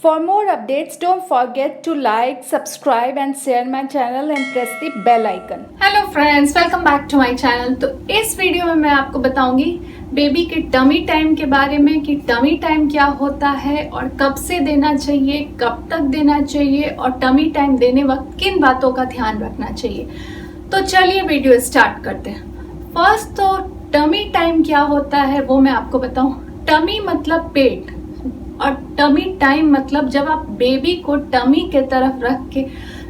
For more updates, don't forget to like, subscribe and share my channel and press the bell icon. Hello friends, welcome back to my channel. तो इस video में मैं आपको बताऊंगी baby के tummy time के बारे में कि टमी टाइम क्या होता है और कब से देना चाहिए, कब तक देना चाहिए और टमी टाइम देने वक्त किन बातों का ध्यान रखना चाहिए। तो चलिए वीडियो स्टार्ट करते हैं। फर्स्ट तो टमी टाइम क्या होता है वो मैं आपको बताऊं। टमी मतलब पेट और टमी टाइम मतलब जब आप बेबी को टमी के तरफ रख के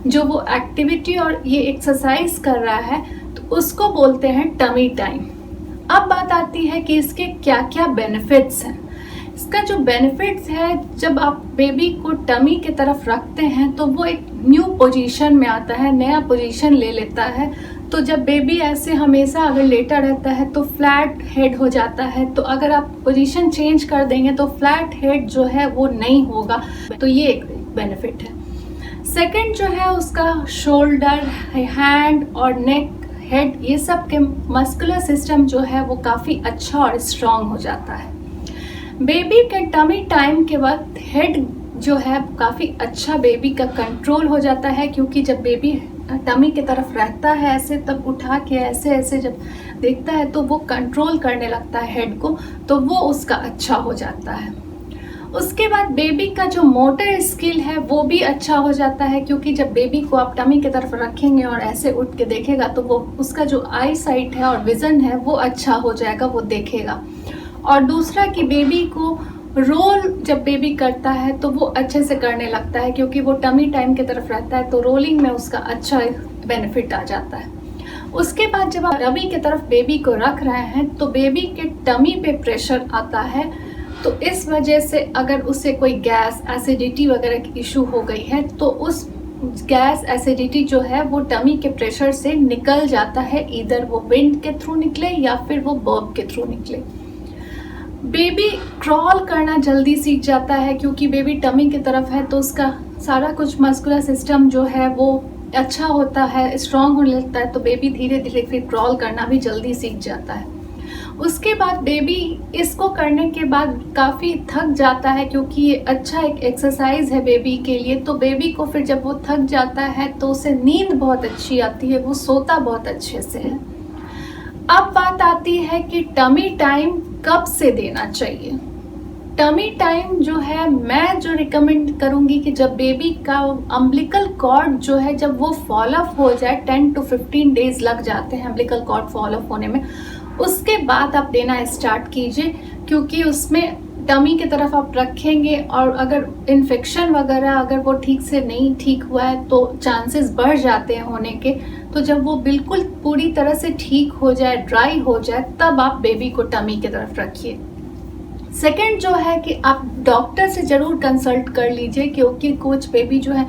जो वो एक्टिविटी और ये एक्सरसाइज कर रहा है तो उसको बोलते हैं टमी टाइम। अब बात आती है कि इसके क्या क्या बेनिफिट्स हैं। इसका जो बेनिफिट्स है, जब आप बेबी को टमी के तरफ रखते हैं तो वो एक न्यू पोजीशन में आता है, नया पोजीशन ले लेता है। तो जब बेबी ऐसे हमेशा अगर लेटा रहता है तो फ्लैट हेड हो जाता है, तो अगर आप पोजीशन चेंज कर देंगे तो फ्लैट हेड जो है वो नहीं होगा। तो ये एक बेनिफिट है। सेकंड जो है उसका शोल्डर, हैंड और नेक, हेड, ये सब के मस्कुलर सिस्टम जो है वो काफ़ी अच्छा और स्ट्रांग हो जाता है। बेबी के टमी टाइम के वक्त हेड जो है काफ़ी अच्छा बेबी का कंट्रोल हो जाता है, क्योंकि जब बेबी टमी की तरफ रहता है ऐसे, तब उठा के ऐसे ऐसे जब देखता है तो वो कंट्रोल करने लगता है हेड को, तो वो उसका अच्छा हो जाता है। उसके बाद बेबी का जो मोटर स्किल है वो भी अच्छा हो जाता है, क्योंकि जब बेबी को आप टमी की तरफ रखेंगे और ऐसे उठ के देखेगा तो वो उसका जो आई साइट है और विजन है वो अच्छा हो जाएगा, वो देखेगा। और दूसरा कि बेबी को रोल जब बेबी करता है तो वो अच्छे से करने लगता है, क्योंकि वो टमी टाइम की तरफ रहता है तो रोलिंग में उसका अच्छा बेनिफिट आ जाता है। उसके बाद जब आप टमी की तरफ बेबी को रख रहे हैं तो बेबी के टमी पे प्रेशर आता है, तो इस वजह से अगर उससे कोई गैस, एसिडिटी वगैरह की इशू हो गई है तो उस गैस, एसिडिटी जो है वो टमी के प्रेशर से निकल जाता है, इधर वो विंड के थ्रू निकले या फिर वो बर्ब के थ्रू निकले। बेबी क्रॉल करना जल्दी सीख जाता है, क्योंकि बेबी टमी की तरफ है तो उसका सारा कुछ मस्कुलर सिस्टम जो है वो अच्छा होता है, स्ट्रांग होने लगता है, तो बेबी धीरे धीरे फिर क्रॉल करना भी जल्दी सीख जाता है। उसके बाद बेबी इसको करने के बाद काफ़ी थक जाता है, क्योंकि ये अच्छा एक एक्सरसाइज है बेबी के लिए। तो बेबी को फिर जब वो थक जाता है तो उसे नींद बहुत अच्छी आती है, वो सोता बहुत अच्छे से है। अब बात आती है कि टमी टाइम कब से देना चाहिए। टमी टाइम जो है मैं जो रिकमेंड करूंगी कि जब बेबी का अम्बिलिकल कॉर्ड जो है जब वो फॉल ऑफ हो जाए, 10 to 15 डेज लग जाते हैं अम्बिलिकल कॉर्ड फॉल ऑफ होने में, उसके बाद आप देना स्टार्ट कीजिए, क्योंकि उसमें टमी की तरफ आप रखेंगे और अगर इन्फेक्शन वगैरह अगर वो ठीक से नहीं ठीक हुआ है तो चांसेस बढ़ जाते हैं होने के। तो जब वो बिल्कुल पूरी तरह से ठीक हो जाए, ड्राई हो जाए, तब आप बेबी को टमी की तरफ रखिए। सेकंड जो है कि आप डॉक्टर से ज़रूर कंसल्ट कर लीजिए, क्योंकि कुछ बेबी जो है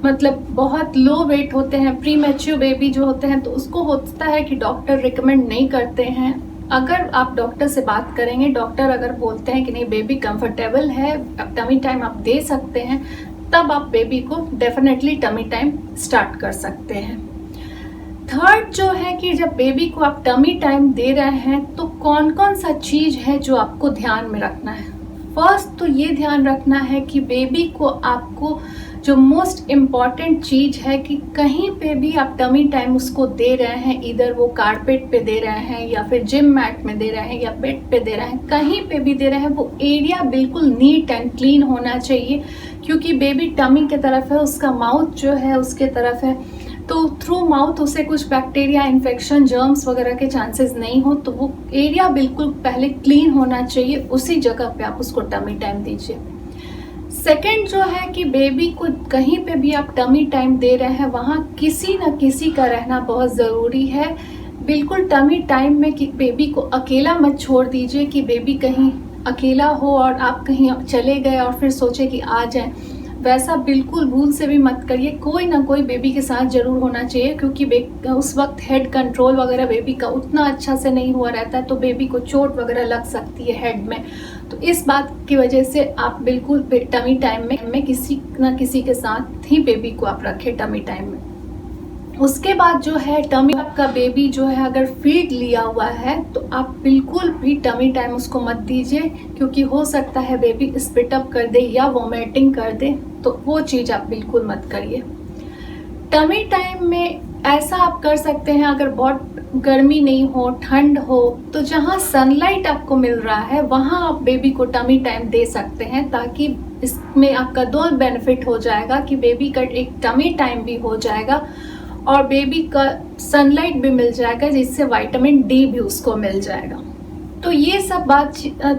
मतलब बहुत लो वेट होते हैं, प्री मैच्योर बेबी जो होते हैं, तो उसको होता है कि डॉक्टर रिकमेंड नहीं करते हैं। अगर आप डॉक्टर से बात करेंगे, डॉक्टर अगर बोलते हैं कि नहीं बेबी कंफर्टेबल है, टमी टाइम आप दे सकते हैं, तब आप बेबी को डेफिनेटली टमी टाइम स्टार्ट कर सकते हैं। थर्ड जो है कि जब बेबी को आप टमी टाइम दे रहे हैं तो कौन कौन सा चीज़ है जो आपको ध्यान में रखना है। फर्स्ट तो ये ध्यान रखना है कि बेबी को आपको जो मोस्ट इम्पॉर्टेंट चीज़ है कि कहीं पे भी आप टमी टाइम उसको दे रहे हैं, इधर वो कारपेट पे दे रहे हैं या फिर जिम मैट में दे रहे हैं या बेड पे दे रहे हैं, कहीं पे भी दे रहे हैं, वो एरिया बिल्कुल नीट एंड क्लीन होना चाहिए, क्योंकि बेबी टमी की तरफ है, उसका माउथ जो है उसके तरफ है, तो थ्रू माउथ उसे कुछ बैक्टीरिया, इन्फेक्शन, जर्म्स वगैरह के चांसेस नहीं हो, तो वो एरिया बिल्कुल पहले क्लीन होना चाहिए, उसी जगह पे आप उसको टमी टाइम दीजिए। सेकंड जो है कि बेबी को कहीं पे भी आप टमी टाइम दे रहे हैं वहाँ किसी न किसी का रहना बहुत ज़रूरी है। बिल्कुल टमी टाइम में कि बेबी को अकेला मत छोड़ दीजिए कि बेबी कहीं अकेला हो और आप कहीं चले गए और फिर सोचे कि आ जाएं, वैसा बिल्कुल भूल से भी मत करिए। कोई ना कोई बेबी के साथ ज़रूर होना चाहिए, क्योंकि उस वक्त हेड कंट्रोल वगैरह बेबी का उतना अच्छा से नहीं हुआ रहता है, तो बेबी को चोट वगैरह लग सकती है हेड में। तो इस बात की वजह से आप बिल्कुल टमी टाइम में किसी न किसी के साथ ही बेबी को आप रखें टमी टाइम में। उसके बाद जो है टमी आपका बेबी जो है अगर फीड लिया हुआ है तो आप बिल्कुल भी टमी टाइम उसको मत दीजिए, क्योंकि हो सकता है बेबी स्पिट अप कर दे या वोमिटिंग कर दे, तो वो चीज़ आप बिल्कुल मत करिए। टमी टाइम में ऐसा आप कर सकते हैं, अगर बहुत गर्मी नहीं हो, ठंड हो, तो जहाँ सनलाइट आपको मिल रहा है वहाँ आप बेबी को टमी टाइम दे सकते हैं, ताकि इसमें आपका दो बेनिफिट हो जाएगा कि बेबी का एक टमी टाइम भी हो जाएगा और बेबी का सनलाइट भी मिल जाएगा, जिससे विटामिन डी भी उसको मिल जाएगा। तो ये सब बात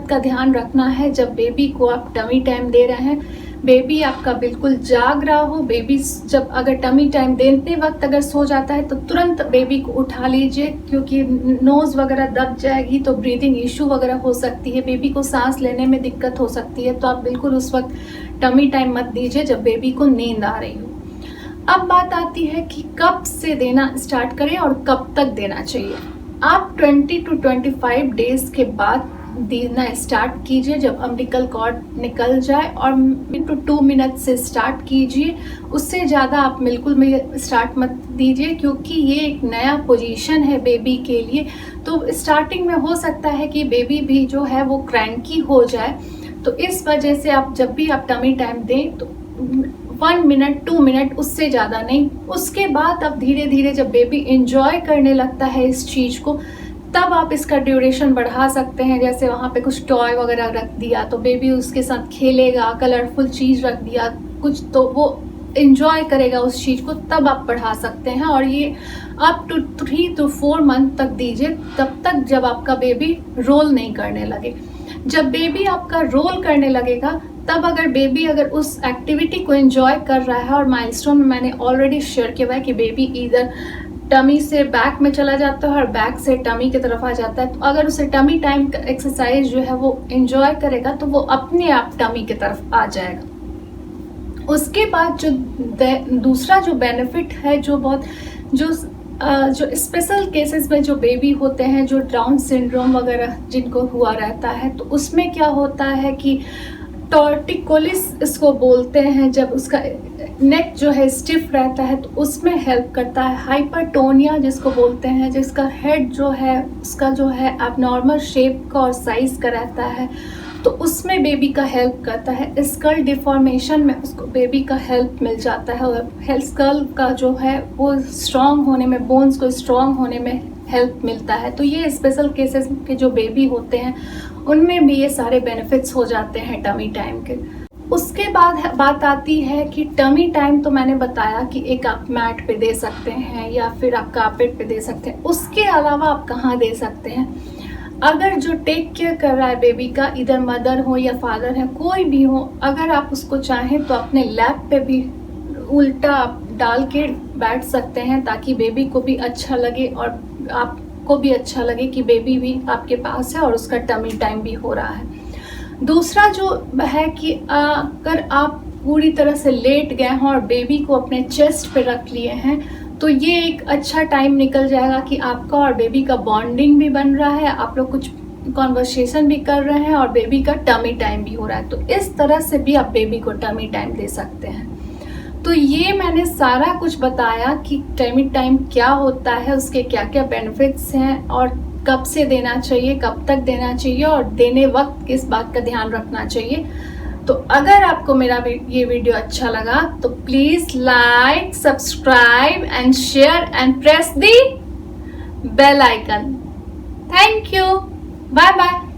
का ध्यान रखना है जब बेबी को आप टमी टाइम दे रहे हैं। बेबी आपका बिल्कुल जाग रहा हो, बेबी जब अगर टमी टाइम देते वक्त अगर सो जाता है तो तुरंत बेबी को उठा लीजिए, क्योंकि नोज़ वगैरह दब जाएगी तो ब्रीदिंग इशू वगैरह हो सकती है, बेबी को सांस लेने में दिक्कत हो सकती है। तो आप बिल्कुल उस वक्त टमी टाइम मत दीजिए जब बेबी को नींद आ रही हो। अब बात आती है कि कब से देना स्टार्ट करें और कब तक देना चाहिए। आप 20 to 25 डेज के बाद देना स्टार्ट कीजिए, जब अम्बिलिकल कॉर्ड निकल जाए, और 2 मिनट से स्टार्ट कीजिए। उससे ज़्यादा आप बिल्कुल में स्टार्ट मत दीजिए, क्योंकि ये एक नया पोजीशन है बेबी के लिए। तो स्टार्टिंग में हो सकता है कि बेबी भी जो है वो क्रैंकी हो जाए, तो इस वजह से आप जब भी आप टमी टाइम दें तो 1 मिनट 2 मिनट, उससे ज़्यादा नहीं। उसके बाद अब धीरे धीरे जब बेबी इंजॉय करने लगता है इस चीज़ को, तब आप इसका ड्यूरेशन बढ़ा सकते हैं। जैसे वहाँ पे कुछ टॉय वगैरह रख दिया तो बेबी उसके साथ खेलेगा, कलरफुल चीज़ रख दिया कुछ, तो वो इंजॉय करेगा उस चीज़ को, तब आप बढ़ा सकते हैं। और ये अप टू 3 to 4 मंथ तक दीजिए, तब तक जब आपका बेबी रोल नहीं करने लगे। जब बेबी आपका रोल करने लगेगा तब अगर बेबी अगर उस एक्टिविटी को एंजॉय कर रहा है, और माइलस्टोन में मैंने ऑलरेडी शेयर किया हुआ है कि बेबी इधर टमी से बैक में चला जाता है और बैक से टमी की तरफ आ जाता है, तो अगर उसे टमी टाइम का एक्सरसाइज जो है वो एंजॉय करेगा तो वो अपने आप टमी की तरफ आ जाएगा। उसके बाद जो दूसरा जो बेनिफिट है, जो बहुत जो स्पेशल केसेस में जो बेबी होते हैं, जो डाउन सिंड्रोम वगैरह जिनको हुआ रहता है, तो उसमें क्या होता है कि टॉर्टिकोलिस इसको बोलते हैं, जब उसका नेक जो है स्टिफ रहता है तो उसमें हेल्प करता है। हाइपरटोनिया जिसको बोलते हैं, जिसका हेड जो है उसका जो है एबनॉर्मल शेप का और साइज का रहता है, तो उसमें बेबी का हेल्प करता है। स्कल डिफॉर्मेशन में उसको बेबी का हेल्प मिल जाता है, और स्कल का जो है वो स्ट्रॉन्ग होने में, बोन्स को स्ट्रॉन्ग होने में हेल्प मिलता है। तो ये स्पेशल केसेस के जो बेबी होते हैं उनमें भी ये सारे बेनिफिट्स हो जाते हैं टमी टाइम के। उसके बाद बात आती है कि टमी टाइम तो मैंने बताया कि एक आप मैट पे दे सकते हैं या फिर आप कारपेट पे दे सकते हैं। उसके अलावा आप कहाँ दे सकते हैं? अगर जो टेक केयर कर रहा है बेबी का, इधर मदर हो या फादर है, कोई भी हो, अगर आप उसको चाहें तो अपने लैप पे भी उल्टा आप डाल के बैठ सकते हैं, ताकि बेबी को भी अच्छा लगे और आपको भी अच्छा लगे कि बेबी भी आपके पास है और उसका टमी टाइम भी हो रहा है। दूसरा जो है कि अगर आप पूरी तरह से लेट गए हैं और बेबी को अपने चेस्ट पे रख लिए हैं, तो ये एक अच्छा टाइम निकल जाएगा कि आपका और बेबी का बॉन्डिंग भी बन रहा है, आप लोग कुछ कॉन्वर्सेशन भी कर रहे हैं और बेबी का टमी टाइम भी हो रहा है। तो इस तरह से भी आप बेबी को टमी टाइम दे सकते हैं। तो ये मैंने सारा कुछ बताया कि टमी टाइम क्या होता है, उसके क्या क्या बेनिफिट्स हैं, और कब से देना चाहिए, कब तक देना चाहिए, और देने वक्त किस बात का ध्यान रखना चाहिए। तो अगर आपको मेरा ये वीडियो अच्छा लगा तो please like, subscribe and share and press the bell icon. Thank you, bye bye.